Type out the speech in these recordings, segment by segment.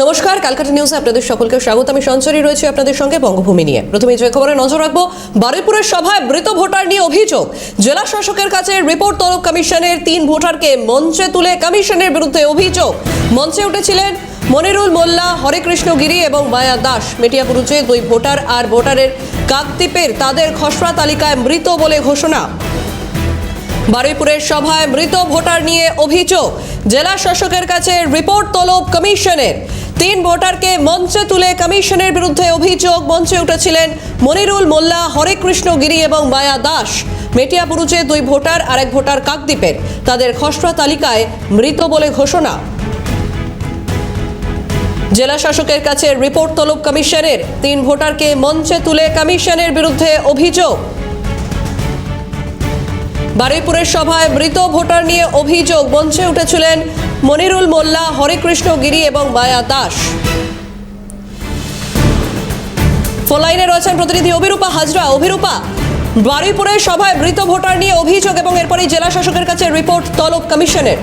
নমস্কার, ক্যালকাটা নিউজে আপনাদের সকলকে স্বাগত। আমি সঞ্চরী রয়েছে আপনাদের সঙ্গে বঙ্গভূমি নিয়ে। প্রথমে যে খবরে নজর রাখবো, বারুইপুরের সভায় মৃত ভোটার নিয়ে অভিযোগ। জেলা শাসকের কাছে রিপোর্ট তলব কমিশনের 3 ভোটারকে মঞ্চে তুলে কমিশনের বিরুদ্ধে অভিযোগ। মঞ্চে উঠেছিলেন মনিরুল মোল্লা, হরেকৃষ্ণ গিরি এবং মায়া দাস। মেটিয়াপুরুচে 2 ভোটার আর ভোটারের কাকদ্বীপের তাদের খসড়া তালিকায় মৃত বলে ঘোষণা। বারুইপুরের সভায় মৃত ভোটার নিয়ে অভিযোগ। জেলা শাসকের কাছে রিপোর্ট তলব কমিশনের। 3 ভোটারকে মঞ্চে তুলে কমিশনের বিরুদ্ধে অভিযোগ। মঞ্চে উঠেছিলেন মনিরুল মোল্লা, হরেকৃষ্ণ গিরি এবং মায়া দাস। মেটিয়াপুরুচে 2 ভোটার আর 1 ভোটার কাকদ্বীপের তাদের খসড়া তালিকায় মৃত বলে ঘোষণা। জেলা শাসকের কাছে রিপোর্ট তলব কমিশনের। 3 ভোটারকে মঞ্চে তুলে কমিশনের বিরুদ্ধে অভিযোগ। বারুইপুরের সভায় মৃত ভোটার নিয়ে অভিযোগ। মঞ্চে উঠেছিলেন মনিরুল মোল্লা, হরেকৃষ্ণ গিরি এবং মায়া দাস। ফোন লাইনে রয়েছেন প্রতিনিধি অভিরূপা হাজরা। অভিরূপা, বারুইপুরের সভায় মৃত ভোটার নিয়ে অভিযোগ এবং এরপরই জেলা শাসকের কাছে রিপোর্ট তলব কমিশনের।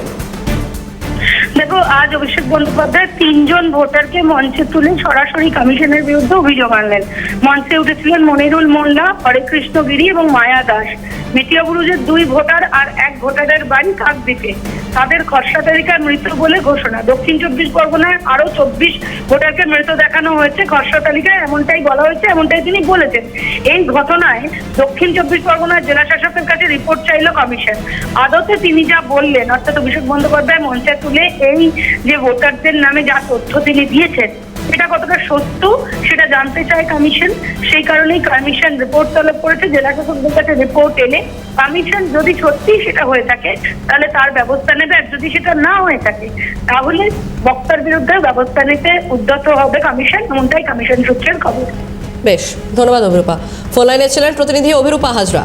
দেখো, আজ অভিষেক বন্দ্যোপাধ্যায় 3 জন ভোটারকে মঞ্চে তুলে সরাসরি কমিশনের বিরুদ্ধে অভিযোগ আনলেন। মঞ্চে উঠেছিলেন মনিরুল মোল্লা, হরেকৃষ্ণ গিরি এবং মায়া দাস। মেটিয়াপুরুজের 2 ভোটার আর 1 ভোটারের বাড়ি কাকদ্বীপে। তাদের খসড়া তালিকায় মৃত বলে ঘোষণা। দক্ষিণ 24 পরগনায় আরো 24 ভোটারকে মৃত দেখানো হয়েছে খসড়া তালিকায়, এমনটাই বলা হয়েছে, এমনটাই তিনি বলেছেন। এই ঘটনায় দক্ষিণ 24 পরগনার জেলা শাসকের কাছে রিপোর্ট চাইল কমিশন। আদতে তিনি যা বললেন, অর্থাৎ অভিষেক বন্দ্যোপাধ্যায় মঞ্চে তুলে এই যে ভোটারদের নামে যা তথ্য তিনি দিয়েছেন, এটা কতটা সত্য সেটা জানতে চায় কমিশন। সেই কারণেই কমিশন রিপোর্ট তলব করেছে। জেলা শাসকদের কাছে রিপোর্ট এলে কমিশন যদি সত্যি সেটা হয়ে থাকে তাহলে তার ব্যবস্থা নেবে, আর যদি সেটা না হয়ে থাকে তাহলে বক্তার বিরুদ্ধে ব্যবস্থা নিতে উদ্যত হবে কমিশন। এমনটাই কমিশন সূত্রের খবর। বেশ, ধন্যবাদ অভিরূপা। ফোন লাইনে ছিলেন প্রতিনিধি অভিরূপা হাজরা।